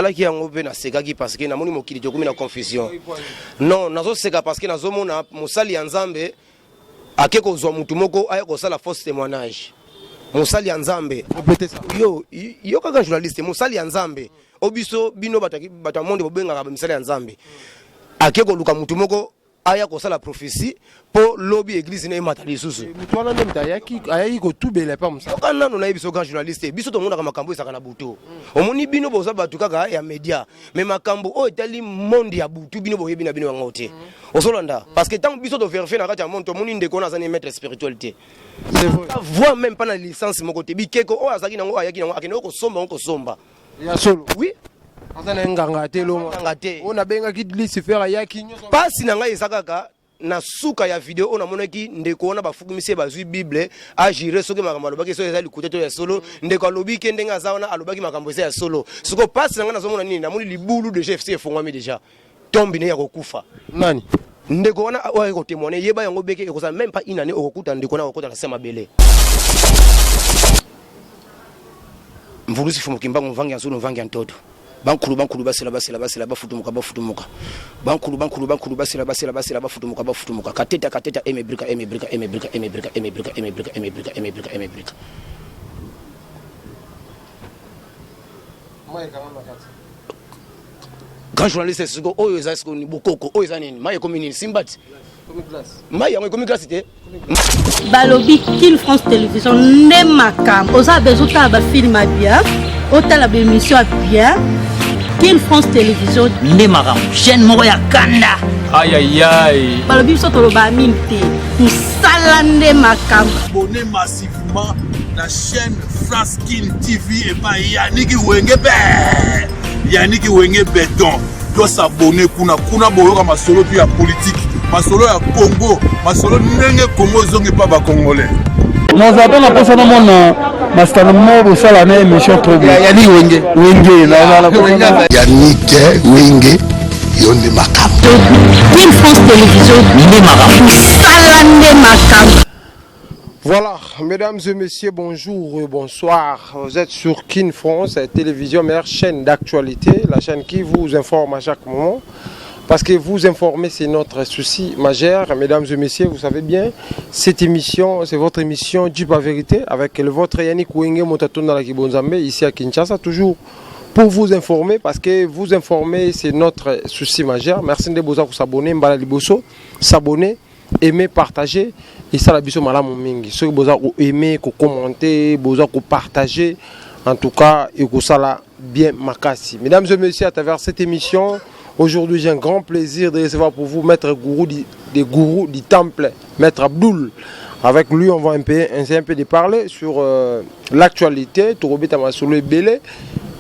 ala ki yango pe na seka ki parce que na moni mokili to komi na confusion. Non, nazo seka parce que nazo mona musali ya Nzambe akeko zwa mutu moko aya ko sala fausse témoignage. Musali ya Nzambe. Répétez ça. Yo kaka journaliste musali ya Nzambe. Obiso bino bata monde bobenga ka musali ya Nzambe. Akeko luka mutu moko aya ko sala prophétie pour lobby église na imata lisusu. Mutu wana même tayaki ayaki ko tubela pa musa. Kana no na biso ka journaliste biso to mona ka makambo esaka na buto. Omoni bino boza batu kaka ya media mais makambo o etali monde ya butu bino boyebi na bino ngote. Osolanda parce que tant biso to vérifier na kati ya monde to moni ndeko na zani maître spiritualité. C'est vrai. Voix même pas na licence mon côté bikeko o azaki nango ayaki nango akene ko somba. Ya solo. Oui. Azana nganga te lo. On a benga ki Lucifer ayaki nyoso. Pasi na ngai esakaka na suka ya video on a monaki ndeko ona bafukumise bazui bible a jire soki makambo alobaki so ezali kuteto ya solo ndeko alobi ke ndenga zaona alobaki makambo ya solo siko pasi na ngana zomona nini na moni libulu de GFC efongwami déjà tombi ne ya kokufa nani ndeko ona wa ko témoigner yeba yango beke ekosa même pas une année okuta ndeko na okuta na sema belé mvulusi fumu kimbango mvangi ansulu mvangi antoto bankulu basela bafutumuka bankulu basela bafutumuka kateta emebrika grand journaliste siko oyo ezasiko ni bokoko oyo ezanini maye komini simbati maye yango komi classe te balobi Kin France Télévision ne makam oza bezuta ba film bien otala ba émission bien Kin France Télévision ne makam chaîne moko ya kanda aïe balobi so to ba minte musala ne makam abonné massivement la chaîne France Kin TV et pas Yannick Wenge Béton doit s'abonner kuna boyoka masolo puis ya politique masolo ya Congo masolo ndenge Congo zongi pa ba congolais nous avons la personne mon master mo sala na émission trop bien Yannick Wenge la Yannick Wenge yonde makam Kin France Télévision ne makam musala ne makam. Voilà, mesdames et messieurs, bonjour, bonsoir. Vous êtes sur Kin France Télévision, meilleure chaîne d'actualité, la chaîne qui vous informe à chaque moment. Parce que vous informer, c'est notre souci majeur. Mesdames et messieurs, vous savez bien, cette émission, c'est votre émission Dupe à vérité, avec le vôtre Yannick Wenge Motatona la Kibonzambe, ici à Kinshasa, toujours pour vous informer, parce que vous informer, c'est notre souci majeur. Merci de vous abonner, Mbala Liboso, s'abonner, aimer, partager. Et ça la biso malamu mingi ceux qui boza ko aimer ko commenter boza ko partager en tout cas et ko sala bien makasi. Mesdames et messieurs, à travers cette émission aujourd'hui j'ai un grand plaisir de recevoir pour vous maître gourou des gourous du temple maître Abdoul. Avec lui on va un peu de parler sur l'actualité Torobeta Masolo Ebele.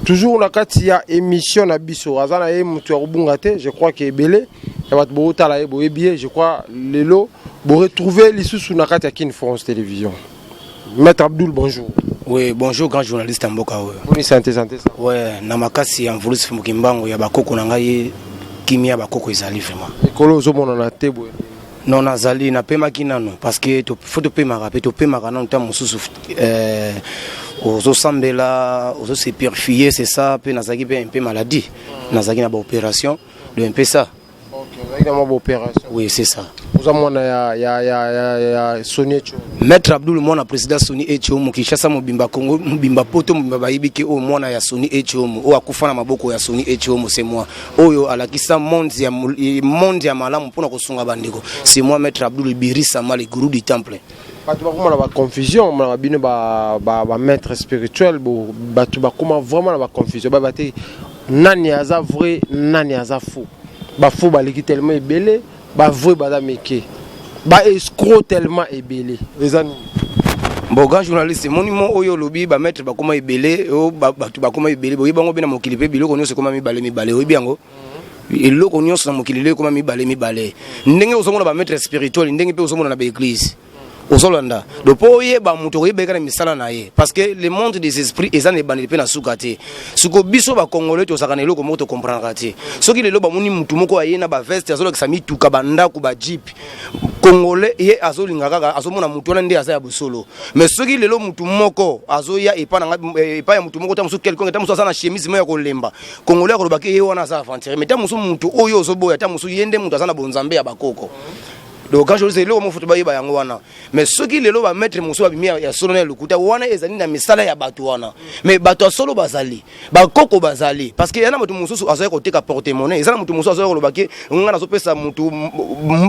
Toujours la katia émission na biso azana e mutu rubungate je crois que Ebele et bat bota la eboye je crois lelo vous retrouvez l'issue sur la carte à Kin France Télévision. Maître Abdoul, bonjour. Oui, bonjour grand journaliste Mboka. Bonne santé ça. Ouais, na makasi ya mvulusi fumu kimbango ya bakoko na ngai kimia bakoko ezali vraiment. Ekolo zo mona na te boye. Non nazali na pema kinano parce que faut to pema rapé to pema kana nta mususu ozo sambela ozo se purifier c'est ça pe nazaki pe un peu maladie. Nazaki na ba opération de un peu ça. OK, dans ma opération. Oui, c'est ça. Vous avez ya Sony Echo. Maître Abdoul mona président Sony Echo mu Kinshasa mobimba Congo mobimba poto mobimba bayibiki o mona ya Sony Echo o akufa na maboko ya Sony Echo c'est moi. Oyo alakisa monde ya malamu pona kosunga bandeko. C'est moi Maître Abdoul Birisa Mali gourou du temple. Pas de la confusion, on a bien ba maître spirituel, ba tu ba comment vraiment la confusion, ba te nani aza vrai, nani aza faux. Ba faux ba liki tellement ebelé, ba vrai ba meke. Ba escroc tellement ebelé. Ezani. Boga journaliste monimo oyo lobi ba maître ba koma ebelé, o ba tu ba koma ebelé, boyi bango bena mokili pe biloko nyonso koma mibale oyi biango. Eloko nyonso na mokili le koma mibale. Ndenge ozomona ba maître spirituel, ndenge pe ozomona na ba église. Osolanda. Donc pour yeba mutu oyeba na misala na ye parce que le monde des esprits ezana ebandeli pe na sukate. Suko biso ba congolais to sakana eloko moto comprendre te. Soki lelo ba muni mutu moko ayena ba veste azolo kisami tuka banda ku ba jeep. Congolais ye azolinga kaka azomona mutu wana nde asa ya busolo. Mais soki lelo mutu moko azoya epa na epa ya mutu moko ta musu quelqu'un ta musu asa na chemise mo ya kolemba. Congolais ko lobaki ye wana asa aventure. Mais ta musu mutu oyo ozoboya ta musu yende mutu asa na bonzambe ya bakoko. Donc quand je dis le mot football ba yango wana mais ceux qui le ba mettre muso ba bimia ya solo na lukuta wana ezali na misala ya batu wana mais batu solo bazali ba koko bazali parce que yana mutu muso azoya koteka porte-monnaie ezana mutu muso azoya kolobaki ngana azopesa mutu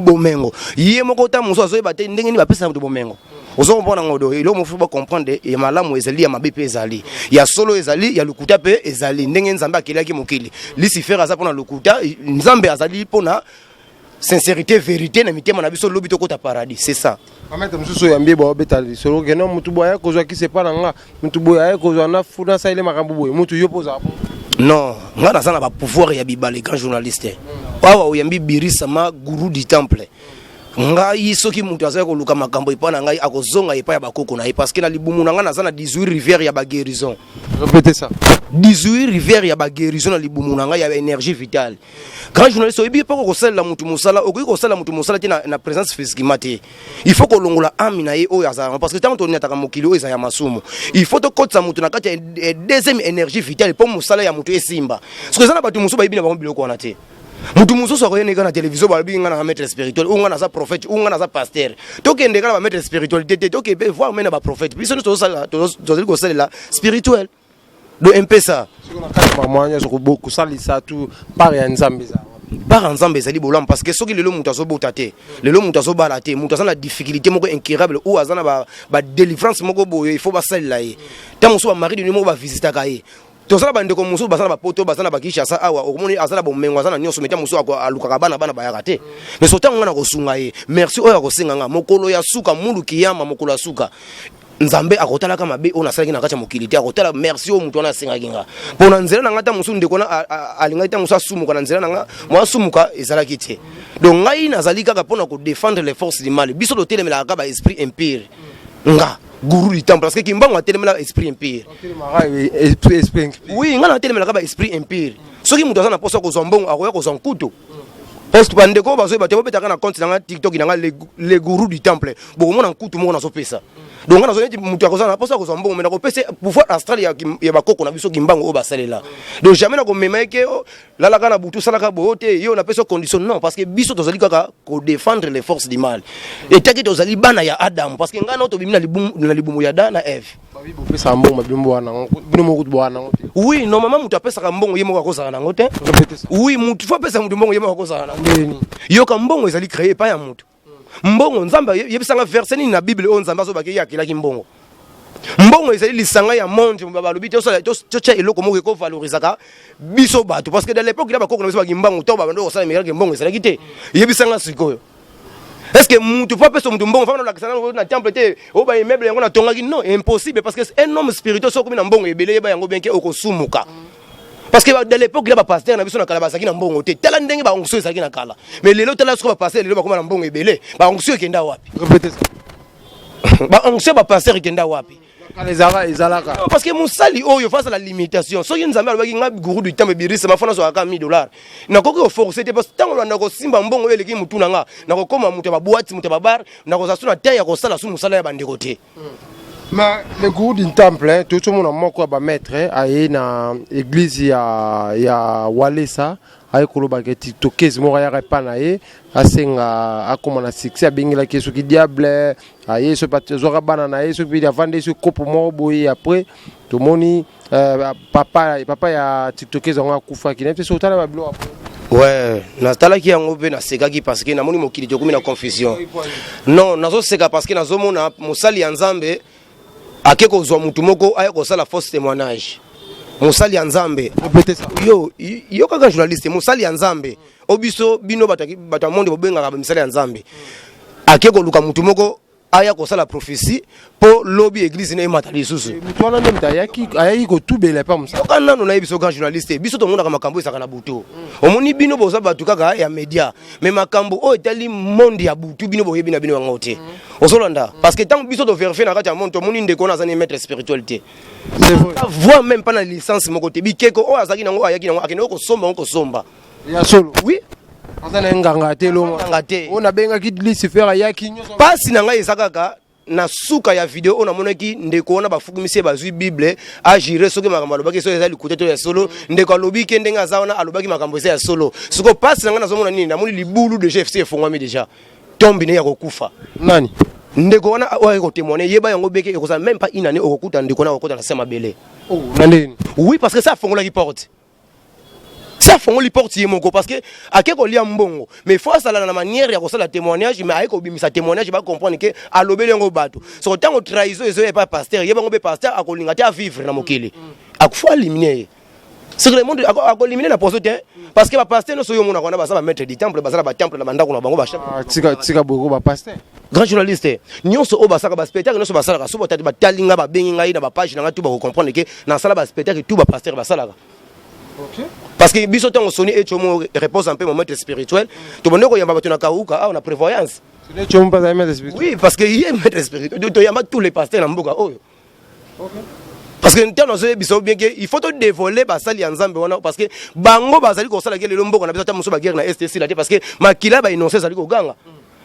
bomengo ye moko ta muso azoya bate ndenge ni ba pesa mutu bomengo ozo comprendre ngodo ile mo football comprendre ya malamu ezali ya mabepe ezali ya solo ezali ya lukuta pe ezali ndenge nzambe akelaki mokili Lucifer aza pona lukuta nzambe azali pona sincérité vérité na mitema na biso lobi to kota paradis c'est ça ameta mususu yambie ba betali solo kena mutu boya ko zwa ki se pas nga mutu boya ko zwa na funa sa ile makambo boye mutu yopoza hapo non nga na sana ba pouvoir ya bibale grand journaliste wawa oyambi birisa ma gourou du temple ngai soki mutu azali ko luka makambo ipana ngai akozonga epa ya bakoko na parce que na libumu na nga na sana 18 rivières ya ba guérison répétez ça 18 rivières ya ba guérison na libumu na nga ya énergie vitale grand journaliste oyebi pas ko sala mutu musala okoki ko sala mutu musala te na présence physique mate il faut ko longola amina ye oyo azala parce que tant on ataka mokili oyo ya masumu il faut to kotsa mutu na kati ya deuxième énergie vitale pour musala ya mutu esimba parce que sana batu musu ba ibina ba biloko wana te mutu mususu akoyeneka na télévision balobi nga na maître spirituel ou nga na za prophète ou nga na za pasteur tokendeka na ba maître spirituel te toke voir mena ba prophète biso to sala tozali ko sala spirituel do impesa siko na kati ba mwanya soko boku salisa tu par ya nzambe za par nzambe ezali bolam parce que soki lelo mutu azobota te lelo mutu azobala te mutu azana difficulté moko incurable ou azana ba délivrance moko boyo il faut ba sala ye ta musu ba mari de moko ba visiter ka ye tozala bandeko musu basana ba poto basana ba Kinshasa awa okomoni azala bomengo azana nyonso meta musu aluka bana bayaka te mais sotango ngana kosunga ye merci oyo akosenga nga mokolo ya suka mulu kiyama mokolo ya suka nzambe akotala kama be ona salaki na kati ya mokili te akotala merci o mutu wana asengaki nga pona nzela na ngata musu ndeko na alinga ita musu asumuka na nzela na nga mwa sumuka ezalaki te donc ngai nazali kaka pona ko défendre les forces du mal biso do telemela ka ba esprit impire nga gourou du temple parce que kimbango a telemela esprit impire oui ngana telemela ka ba esprit impire soki mutu azana poso ko zombongo akoya ko zonkuto parce que bandeko bazo ba te bobetaka na compte na TikTok na les gourous du temple bo mona nkutu moko na so pesa donc ngana zo neti mutu akozana poso ko zombongo mena ko pesa pouvoir astral ya bakoko na biso kimbango o basalela donc jamais na ko memeke la la kana butu salaka bote yo na pesa condition non parce que biso tozali kaka ko défendre les forces du mal et taki tozali bana ya Adam parce que ngana to bimina libumu ya Adam na Eve oui normalement mutu apesa ka mbongo yemo ko kozana ngote oui mutu faut pesa mutu mbongo yemo ko kozana yo ka mbongo ezali créé pas ya mutu mbongo nzamba yebisanga verset ni na Bible on nzamba so bakeki akilaki mbongo mbongo ezali lisanga ya monde balobi to sala to cha eloko moko ko valorisaka biso bato parce que dans l'époque il y a ba kokona biso ba kimbango to ba bando ko sala miracle mbongo ezali kite yebisanga sikoyo est-ce que mutu faut pesa mutu mbongo fana la kisana na temple te o ba immeuble yango na tongaki non impossible parce que un homme spirituel so ko na mbongo ebele yeba yango benke okosumuka parce que dans l'époque il y a pas pasteur na biso na kala basaki na mbongo te tala ndenge ba onction ezaki na kala mais lelo tala so ba pasteur lelo ba koma na mbongo ebele ba onction ekenda wapi répétez ça ba onction ba pasteur ekenda wapi parce que musali oyo face à la limitation so yinzambe alobaki nga gourou du temple birisa mafona so aka $1000 na koki forcer te parce que tango na ko simba mbongo eleki mutu nanga na ko koma mutu ba boîte mutu ba bar na ko zasuna te ya ko sala su musala ya bandeko te. Mais le gourou du temple tout le monde moko ba maître aye na église ya Walesa aye koloba ke tiktokez mo ya repana ye asenga akoma na succès abingela ke soki diable aye so patezora bana na ye so bi avande so kopo mo boyi après to moni papa ya tiktokez on akufa ki nete so tala ba blo après ouais na tala ki yango pe na sekaki parce que na moni mokili to komi na confusion non nazo seka parce que nazo mona musali ya nzambe akeko zo mutu moko aye ko sala fausse témoignage musali ya nzambe répétez ça yo kaka journaliste musali ya nzambe obiso bino bataki batamonde bobenga ka misali ya nzambe akeko luka mutu moko aya kosala prophétie pour lobby église na emata lisusu mutu wana nde mutu ayaki kotubela pa mosa oka nano nayebi so grand journaliste biso tomonaka makambo esaka na butu omoni bino boza bato kaka ya média mais makambo oyo etali monde ya butu bino boyebi na bino yango te ozolanda parce que tant biso toverifie na kati ya monde tomoni ndeko na azani maître spiritualité voire même pas na licence moko te bikeko oyo azalaki nango ayaki nango akende okosomba ya solo oui aza na nganga te lomo on a bengaki Lucifer ayaki nyonso pasi na ngai eza kaka na suka ya video on amonaki ndeko wana bafukumisi bazwi bible agire soki makambo alobaki so eza likuta to ya solo ndeko alobi ke ndenge aza wana alobaki makambo eza ya solo siko pasi na ngai nazomona nini namoni libulu de GFC efongwami déjà tombi ne ya kokufa nani ndeko wana oyo kotémoigner yeba yango beke ekoza même pas une année okokuta ndeko na okota na sema belé oh nani oui parce que ça fongola ki porte ça fongoli porte yemoko parce que akeko lia mbongo mais faut ça la manière ya ko sala témoignage mais ayeko bimisa témoignage ba comprendre que alobeli ngo bato so tango trahison ezo pas pasteur yeba ngo be pasteur akolinga te a vivre na mokili akufo éliminer c'est que le monde a éliminé la position parce que ba pasteur no so yo mona kona ba sa ba maître du temple ba sa ba temple na bandako na bango ba chef tika boko ba pasteur grand journaliste nyonso o ba saka ba spectacle nyonso ba sala ka so ba tati ba talinga ba bengi ngai na ba page na ngatu ba comprendre que na sala ba spectacle tout ba pasteur ba sala. OK. Parce que biso tango soni et chomo repose un peu mon maître spirituel to bonoko yamba batuna kauka on a prévoyance c'est chomo pas un maître spirituel oui parce que il est maître spirituel to yamba tous les pasteurs na mboka oyo OK parce que ntano zo biso bien que il faut to dévoiler ba sali nzambe wana parce que bango bazali ko sala ke le mboka na biso ta muso ba guerre na STC la parce que makila ba innocent zali ko ganga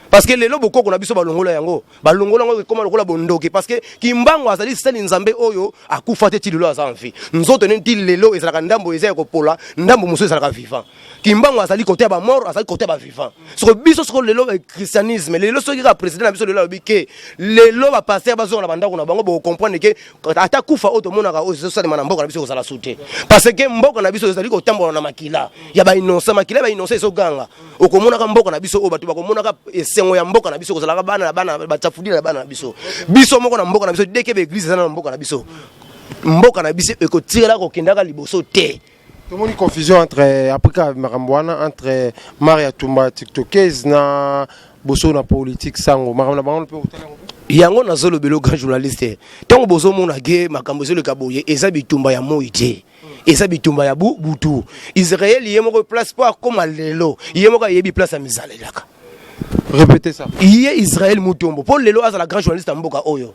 parce que lelo bokoko na biso balongola yango ngo koma lokola bondoki parce que kimbango azali sali nzambe oyo akufa te tilelo azamfi nzoto nenti lelo ezalaka ndambo ezaya kopola ndambo muso ezalaka vivant kimbango azali côté ba mort azali côté ba vivant so biso so lelo christianisme lelo so ka président na biso lelo bike lelo ba pasteur bazo na bandako na bango bo comprendre que ata kufa oto monaka ozo sala na mboka na biso kozala sute parce que mboka na biso ezali kotambola na makila ya ba innocent makila ba innocent so ganga okomona ka mboka na biso o batu bakomona ka sengo ya mboka na biso kozala bana batafudila bana na biso biso moko na mboka na biso deke be église na mboka na biso mboka na biso ekotirela ko kendaka liboso te. Tout le monde confusion entre Afrika Marambouana entre Maria Tumba TikTokers na boso na politique sango maramba bango pe hôtel yango na zolo belo grand journaliste tango bozo mona ge makambo zelo kaboye eza bitumba ya moite eza bitumba ya butu Israël yemoko place pas comme lelo yemoko yebi place ya mizalelaka. Répétez ça. Yé Israël Mutombo pour lelo aza la grand journaliste mboka oyo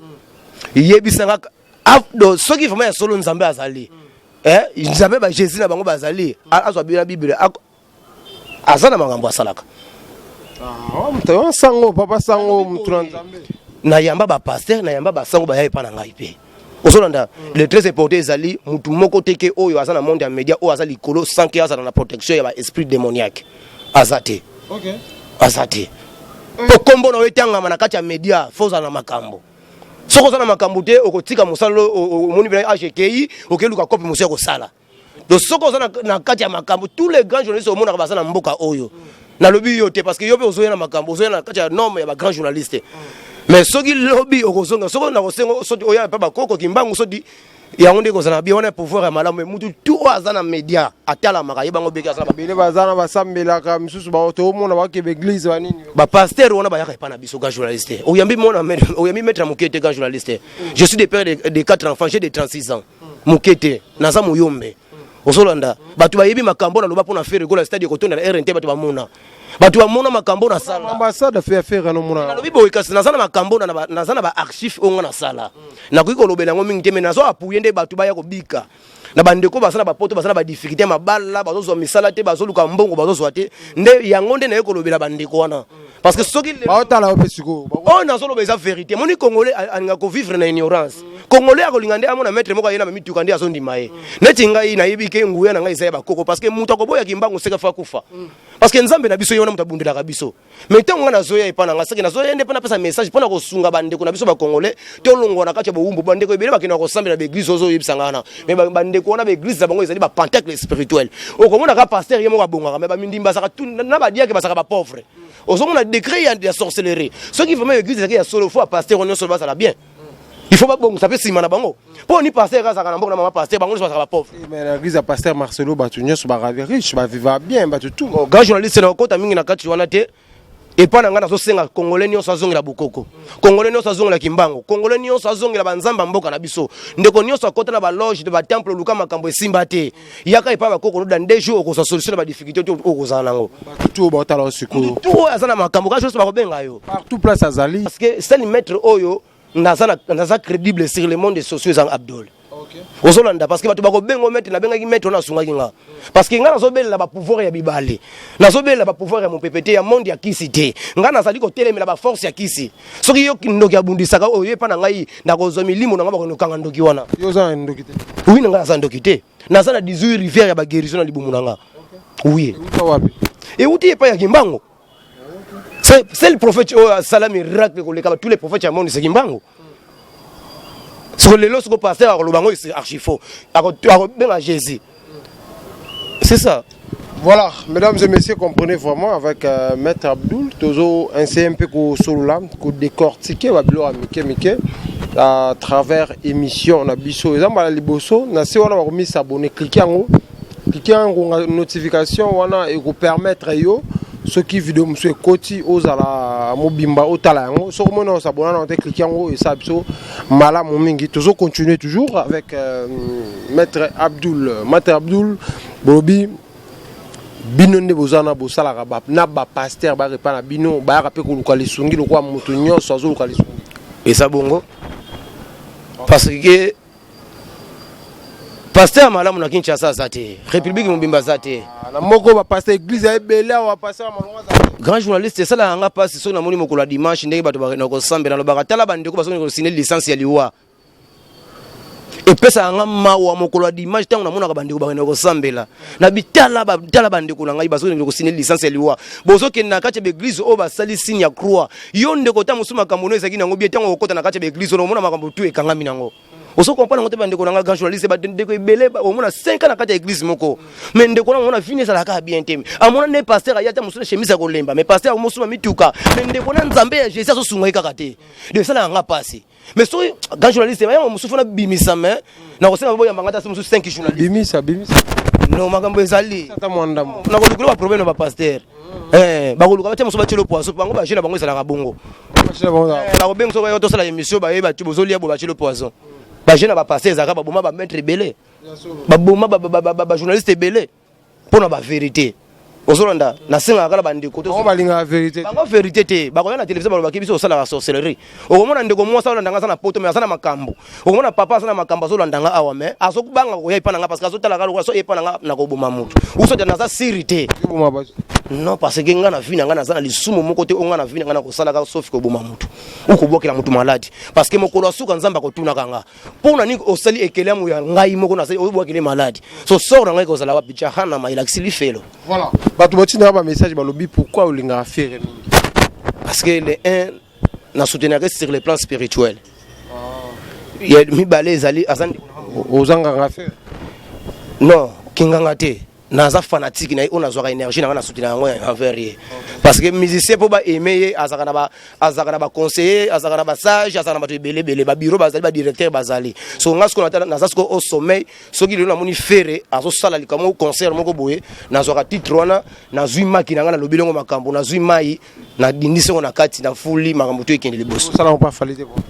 yebisanga afdo soki vraiment ya solo nzambe azali nzambe ba Jésus na bango bazali azwa bila Bible azana makambo asalaka mto sango papa sango mtu nzambe na yamba ba pasteur na yamba ba sango ba yepa na ngai pe ozolanda le très important ezali mutu moko teke oyo azana monde ya média o azali kolo sans que azana na protection ya ba esprit démoniaque azate. OK azate po kombo na wetanga na kati ya média foza na makambo soko za na makambo te okotika musalo omoni bela AGKI okeluka kopi musia ko sala do soko za na kati ya makambo tous les grands journalistes au monde ba na mboka oyo na lobby yo te parce que yo pe ozoya na makambo ozoya na kati ya norme ya ba grands journalistes mais soki lobby okozonga soko na kosengo soti oya pa bakoko kimbangu soti yango ndeko zana bi wana pouvoir ya malamu mutu tout azana média atala maka yebango beki azana bele bazana basambela ka misusu ba oto mona ba ke église ba nini ba pasteur wana ba yaka pa na biso ga journaliste oyambi mona oyambi mettre mokete ga journaliste je suis des pères de 4 enfants j'ai de 36 ans mokete naza muyombe osolanda batu ba yebi makambo na loba pona faire gola stade ko tonda na RNT batu ba mona batu ba mona makambo na sala ambassade fait affaire na mona na lobi boy kasi nazana makambo na nazana ba archive onga na sala na kuiko lobela ngo mingi te mais nazo apuye nde batu ba ya ko bika na bandeko basala ba poto basala ba difficulté mabala bazo misala te bazo luka mbongo bazo swate nde yango nde na yeko lobela bandeko wana parce que soki ba otala opesiko oh nazo lobeza vérité moni congolais alinga ko vivre na ignorance congolais akolinga nde amona maître moko yena mituka nde azondima ye neti ngai na yebike nguya na ngai isa ya bakoko parce que mutu akoboya kimbango seka fa kufa parce que nzambe na biso yona mutu abundela ka biso mais tango ngana zoya ipana nga seki na zoya nde pona pesa message pona ko sunga bandeko na biso ba congolais to longo na kacha bo bandeko ebele bakina ko sambela be église ozo yebisangana mais bandeko na be église za bango ezali ba pentacle spirituel okomona ka pasteur yemo ka bonga mais ba mindimba saka na ba dia ke basaka ba pauvre ozomona décret ya sorcellerie ceux qui vraiment église ya solo faut pasteur on solo ça la bien il faut pas bon ça peut simana bango pour ni pasteur ka saka na mbongo na mama pasteur bango saka ba pauvre mais l'église ya pasteur Marcelo batu nyonso ba riche ba vivre bien batu tout grand journaliste na kota mingi na kati wana te et pas na ngana zo senga congolais nyonso azongela bokoko congolais nyonso azongela kimbango congolais nyonso azongela banzamba mboka na biso ndeko nyonso akota na ba loge de ba temple luka makambo esimba te yaka epa bakoko dans 2 jours ko solution ba difficulté to okozana nango tout ba tala osiko tout azana makambo ka chose ba kobenga yo partout place azali parce que c'est le maître oyo naza crédible sur le monde sociaux en Abdul. Ozolanda parce que batu bako bengo mettre na benga ki mettre na sunga kinga parce que nga nazobela ba pouvoir ya bibale nazobela ba pouvoir ya mopepete ya monde ya kisi te nga nazali ko telemela ba force ya kisi soki yo ndoki abundisaka oyo epa na ngai na kozwa milimo na nga bako nokanga ndoki wana yo za ndoki te oui nga naza ndoki te naza na 18 rivière ya ba guérison na libumu nanga oui wapi et uti epa ya kimbango c'est le prophète salam miracle ko leka tous les prophètes ya monde c'est kimbango. Sur les lots, pasteur, c'est archi faux. Jésus. C'est ça. Voilà, mesdames et messieurs, comprenez vraiment avec Maître Abdoul, toujours un CMP qui là, qui décortiqué, à travers émission, on a biso, on a liboso, on a mis s'abonner, cliquez en notification, on a et vous permettre yo. Ce qui vidéo monsieur Koti ozala mobimba otala yango so mona s'abonner on cliquer yango et ça biso mala momingi toujours continuer toujours avec Maître Abdoul Bolobi bino nde bozana bosala ka na ba pasteur ba repa na bino ba rapé ko luka lisungi lokwa mutu nyonso azo luka lisungi et ça bongo parce que pasteur malamu na Kinshasa zate république mobimba zate na moko ba pasteur église ya ebela wa pasteur malonga zate grand journaliste ça là nga passe so na moni mokolo dimanche ndenge bato ba ko sambela no ba tala bandeko ba so ko signer licence ya liwa et pesa nga mawa mokolo dimanche tango na mona ka bandeko ba ko sambela na bitala bandeko na ngai ba so ko signer licence ya liwa bozo ke na kati be église o ba sali signe ya croix yo ndeko ta musuma kamono ezaki nango bi tango okota na kati be église no mona makambo tu ekangami nango. Oso comprendre ngote bandeko na grand journaliste ba ndeko ebele au moins 5 ans na kati ya église moko mais ndeko na mona fini ça la ka bien temi amona ne pasteur ayata musuna chemise ko lemba mais pasteur musuma mituka mais ndeko na nzambe ya Jésus so sunga ikakate de ça la nga passé mais so grand journaliste ba musufu na bimisa mais na ko sema boya mangata musu 5 journalistes bimisa non makambo ezali tata mwanda na ko lukula ba problème ba pasteur ba ko lukala musu ba chelo poisson bango ba jina bango ezala ka bongo ba ko bengo so ba yo to sala émission ba yeba tu bozolia bo ba chelo poisson ba jeune ba passer zaka ba boma ba maître belé ba boma ba journaliste belé pour na ba vérité ozolanda na singa kala ba ndeko to ba linga vérité ba vérité te ba ko na télévision ba kibiso sala la sorcellerie o mona ndeko mo sala ndanga sana poto mais sana makambo o mona papa sana makambo zolanda nga awa mais azokubanga ko yepa nga parce que azotala kala so yepa nga na ko boma mutu uso de na za sirité non parce que nga na vina nga na za lisumu moko te nga na vina nga na ko sala ka sauf ko boma mutu ukubokela mutu maladi parce que mokolo asuka nzamba ko tuna kanga pona ni osali ekelemu ya ngai moko na sali obokele maladi so sort nga ko sala wa bicha hana ma ilaxili felo voilà batu botina ba message balobi pourquoi olinga faire parce que le un na soutenir sur le plan spirituel il y a mi balé ali azandi ozanga nga faire non kinganga te naza fanatique na on azwa énergie na soutenir ngo envers parce que musicien pour ba aimer azaka na ba conseiller azaka na ba sage azaka na ba belé ba bureau bazali ba directeur bazali so ngasko na naza sko au sommeil so ki na moni fere azo sala likamo concert moko boye nazwa titre wana nazwi maki na ngana lobilongo makambo nazwi mai na dindise ngo na kati na fuli makambo to ekende liboso sala on pas falité quoi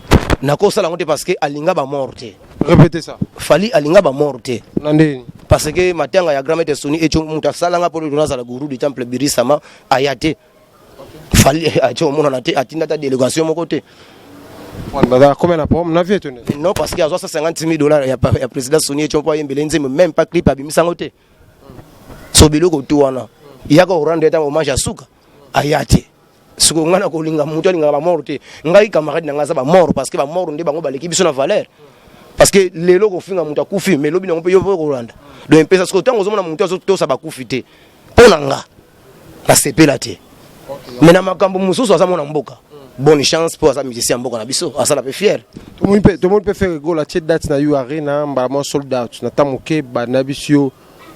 na ko sala ngote parce que alinga ba morte répétez ça fali alinga ba morte nandeni parce que matanga ya grand soni echo mutasala nga pour donner la gourou du temple birisama ayate fali acho mona na te atinda ta délégation mon côté voilà combien la pomme na vie étonné non parce qu'il y a 150 000 $, ya président soni echo po yembele nzembe même pas clip abimisa ngote so biloko tu wana yaka orande ta hommage à suka ayate suko ngana ko linga mutu alinga ba morte ngai camarade na ngaza ba mort parce que ba mort nde bango baleki biso na valeur parce que les loko finga mutu akufi mais lobi na mpe yo Rwanda donc pesa ce que tant ozomona mutu azoto sa bakufi te pona nga na sepela te mais na makambo mususu azamona mboka bonne chance pour sa musicien mboka na biso asala pe fier tout le monde peut faire go la tête date na you arena mbala sold out na tamoke ba nabisio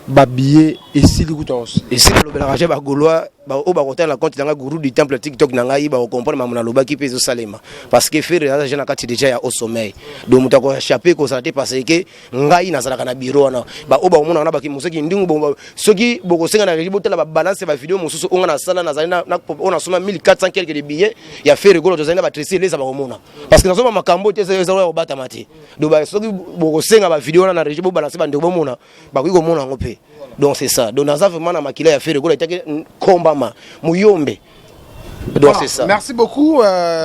babillet esili kutansi esili lobelaka je bagaulois oyo bakotala na compte nanga guru du temple TikTok na ngai bakokomprendre mamona lobaki mpe ezosalema parce que fere aza na kati déjà ya au sommeil donc moto akochape kozala te parce que ngai nazalaka na bureau wana oyo bakomona wana bakimuseki ndingu soki bokosenga na régie botala babalance bavideo mosusu onga nasala nazali oyo nasoma 1400 quelque de billets ya fere golo tozali na batresi eleza bakomona parce que nazoma makambo te ezala ya kobatama te donc soki bokosenga bavideo wana na régie bobalance bandeko bomona bakoki komona yango mpe. Donc c'est ça. Donc, nous avons vraiment makila ya faire kombama muyombe. Donc c'est ça. Merci beaucoup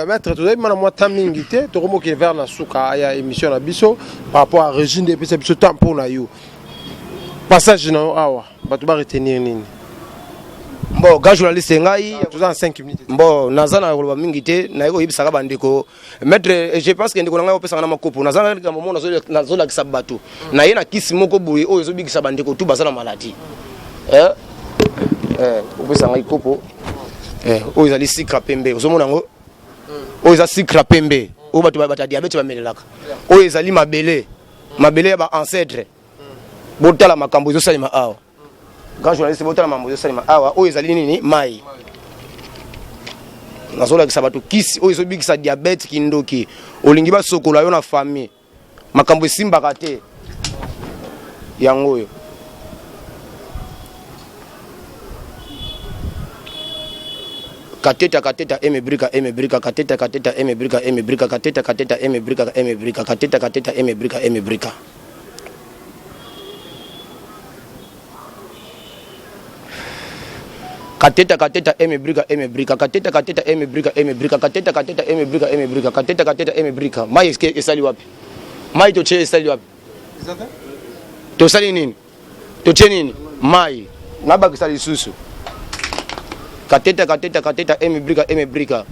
maître. Tu as dit moi tamingité, tu remontes vers la souka ya émission na biso par rapport à régime de biso temps pour na yo. Passage na awa, ba tu ba retenir nini? Bon, quand journaliste ngai, tu as 5 minutes. Bon, nazana ko mingité na yiko yibisaka bandeko. Maître, je pense que ndiko ngai opesa na makopo. Nazana ka moment nazola kisabatu. Na yena kisi moko boye oyo zo bigisa bandeko tu basala maladie. Opesa ngai kopo. Oyo ezali sikra pembe. Ozomona ngo? Oyo za sikra pembe. Oyo batu bata diabète ba melelaka. Oyo ezali mabele. Mabele ba ancêtre. Botala makambo zo salima awa. Quand journaliste botala makambo zo salima awa, oyo ezali nini? Mai. Nazola kisabatu kisi oyo zo bigisa diabète kindoki. Olingi ba sokola yo na famille. Makambo esimbaka te. Yango yo. Kateta emebrika kateta emebrika kateta emebrika kateta emebrika kateta emebrika mai esali wapi mai to che esali wapi to sali nini to che nini mai nabakisa lisusu kateta emebrika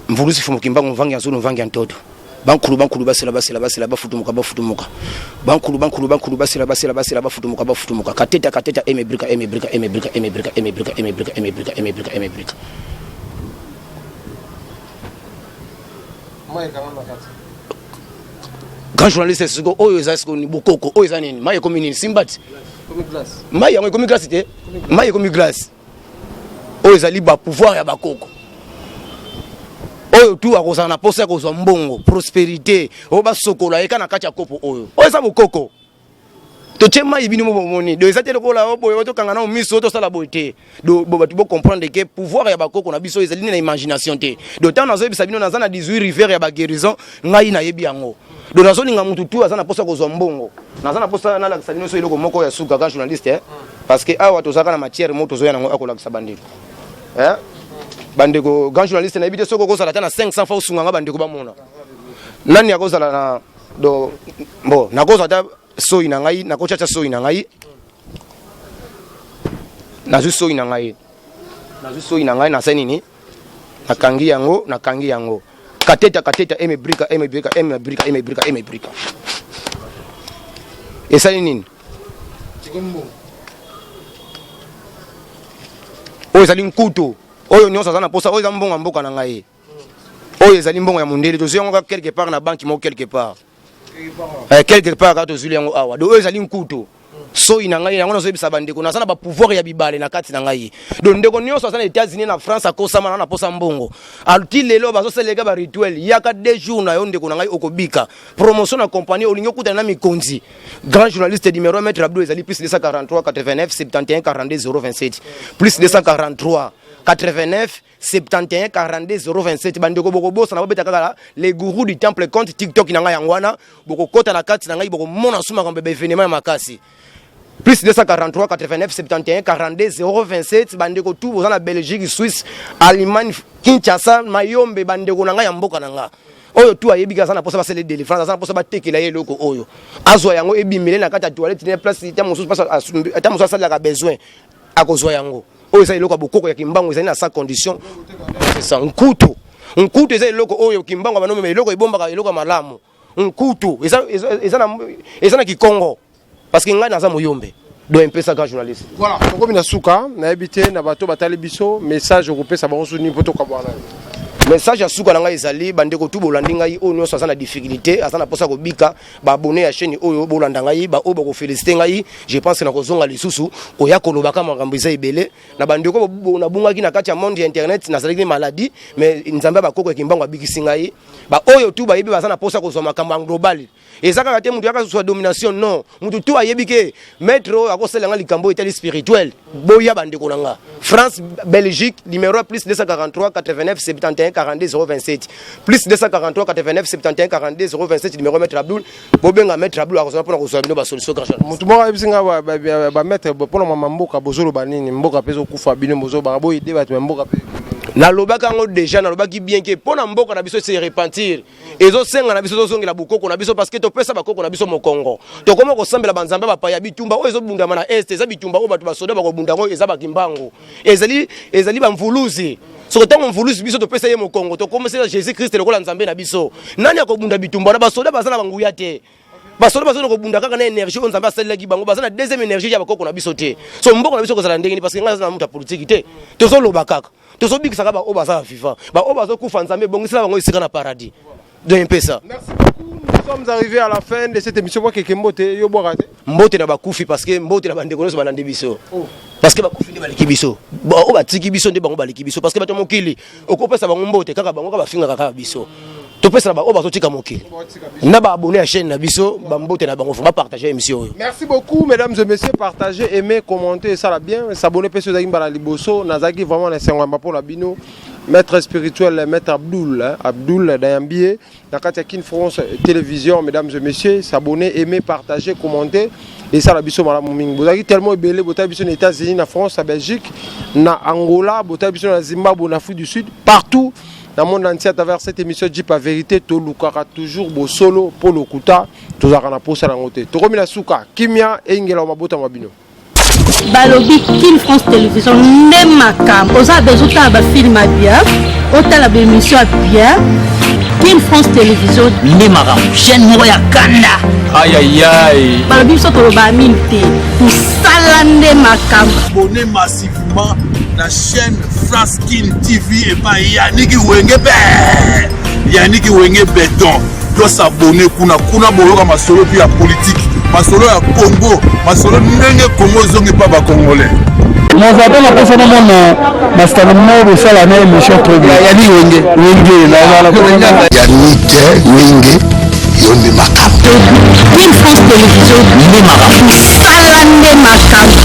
mvulusi fumu kimbangu mvangi azulu mvangi antoto bankulu basela bafutumuka bankulu basela bafutumuka kateta emebrika quand journaliste siko oyo ezasiko ni bokoko oyo ezanini maye komi nini simbati maye yango komi glace te maye komi glace oyo ezali ba pouvoir ya bakoko oyo tu akozala na posa kozwa mbongo prospérité oyo basokola eka na kati ya kopo oyo eza bokoko totie mai bino bomoni do eza te lokola oboyo tokanga na miso tosala boye te do batu bo comprendre que pouvoir ya bakoko na biso ezali na imagination te do tant nazoyebisa bino naza na 18 rivières ya baguérison ngai nayebi yango do nazolinga mutu tu aza na posa kozwa mbongo naza na posa nalakisa bino so eloko moko ya suka ka journaliste parce que awa tozaka na matière mo tozoya nango akolakisa bandeko bandeko grand journaliste nayebi te soko kozala ta na 500 fois usunganga bandeko bamona nani akozala na do bon nakozala ta soyi na ngai nakochacha soyi na ngai nazu soyi na ngai na senini nakangi yango kateta emebrika esali nini oyo ezali nkutu oyo nyonso aza na posa oyo eza mbongo ya mboka na ngai oyo ezali mbongo ya mondele tozwi yango quelque part na banki moko quelque part kaka tozwi yango awa do oyo ezali nkutu soyi na ngai yango nazoyebisa bandeko naza na bapouvoir ya bibale na kati na ngai do ndeko nyonso aza na États-Unis na France akosama na posa mbongo alti lelo bazoseleka ba rituel yaka 2 jours na yo ndeko na ngai okobika promotion na compagnie olingi okutana na mikonzi grand journaliste numéro maître Abdou ezali plus 243 89 71 42 027 plus 243 89 71 42 027 bandeko boko bosa na bobeta kaka les gourous du temple compte TikTok na ngai yangwana boko kota na kati na ngai boko mona suma kambe ba événement ya makasi plus 243 89 71 42 027 bandeko tout boza na Belgique Suisse Allemagne Kinshasa Mayombe bandeko na ngai ya mboka na nga oyo tu ayebika sana posa basele de France sana posa batekela ye loko oyo azwa yango ebimele na kati ya toilette ne place ta mosusu pasa ta mosusu sala ka besoin akozwa yango oyo eza eloko bokoko ya kimbango ezali na sa condition c'est ça nkutu eza eloko oyo kimbango banomi mais eloko ebombaka eloko malamu nkutu eza na kikongo parce que ngai naza moyombe do impesa ka journaliste voilà kokomi na suka na ebité na bato batali biso message okopesa bango suni poto ka bwana message ya suka na ngai ezali bandeko tu bolandi ngai oyo nyonso aza na difficulté aza na posa kobika baabone ya chaîne oyo bolanda ngai baoyo bakofélicité ngai je pense na kozonga lisusu koya kolobaka makambo eza ebele na bandeko nabungaki na kati ya monde ya internet nazalaki maladie mais nzambe bakoko ekimbango abikisi ngai baoyo tu bayebi baza na posa kozwa makambo ya global eza kaka te mutu yaka soit domination non mutu tu ayebi ke maître oyo akosala nga likambo etali spirituel boya bandeko na nga France Belgique numéro plus 243 89 71 42 027 plus 243 89 71 42 027 numéro maître Abdoul bobenga maître Abdoul akozala pona kozwa bino ba solution grâce mutu moko ayebisinga ba maître pona mama mboka bozolo banini mboka peso kufa bino bozo ba boy de bato mboka pe nalobaka ngo déjà nalobaki bien que pona mboka na biso se repentir ezo senga na biso tozongela bukoko na biso parce que topesa bakoko na biso mokongo tokoma kosambela banzambe bapaya bitumba oyo ezobundama na este eza bitumba oyo bato basoda bakobunda ngo eza bakimbango ezali bamvuluzi soko tango mvuluzi biso topesa ye mokongo tokomesela Jésus Christ lokola nzambe na biso nani akobunda bitumba na basoda baza na banguya te basoda bazo kobunda kaka na énergie on nzambe asalelaki bango baza na deuxième énergie ya bakoko na biso te so mboka na biso kozala ndenge ni parce que ngai na muta politique te tozoloba kaka tozobikisaka ba oyo baza fifa ba oyo bazokufa nzambe ebongisela bango esika na paradis de impesa. Merci beaucoup, nous sommes arrivés à la fin de cette émission. Moi quelqu'un mbote yo boka te mbote na bakufi parce que mbote na bandeko nyonso balandi biso parce que bakufi nde baleki biso oyo batiki biso nde bango baleki biso parce que bato mokili okopesa bango mbote kaka bango kaka bafingaka kaka biso topesa ba oyo bazotika mokili na baabone ya chaîne na biso bambote na bango faut partager émission oyo. Merci beaucoup mesdames et messieurs, partagez, aimez, commentez, ça va bien, s'abonner peso zaki mbala liboso nazaki vraiment na sengwa pour la bino maître spirituel maître Abdoul Dayambie na kati ya Kin France télévision. Mesdames et messieurs, s'abonner, aimer, partager, commenter et ça la biso malamu mingi bozaki tellement ebele bota biso na États-Unis, na France, na Belgique, na Angola, bota biso na Zimbabwe, na Afrique du Sud, partout dans le monde entier à travers cette émission Jeep à vérité to lukaka toujours bo solo pour le kuta tozaka na posa na ngote to komila suka kimia engela mabota mabino balobi Kin France télévision ne makam oza bezuta ba film bien otala ba émission bien Kin France télévision ne makam chaîne moko ya kanda aïe aïe aïe balobi so to ba minte to salande makam abonnez massivement la chaîne France Kin TV et pas Yannick Wenge Béton doit s'abonner kuna boyoka masolo puis ya politique masolo ya Congo masolo ndenge Congo zongi pas ba congolais Nous avons la personne mon master mo sala na émission trop bien Yannick Wenge Kin France télévision ne makam salande makam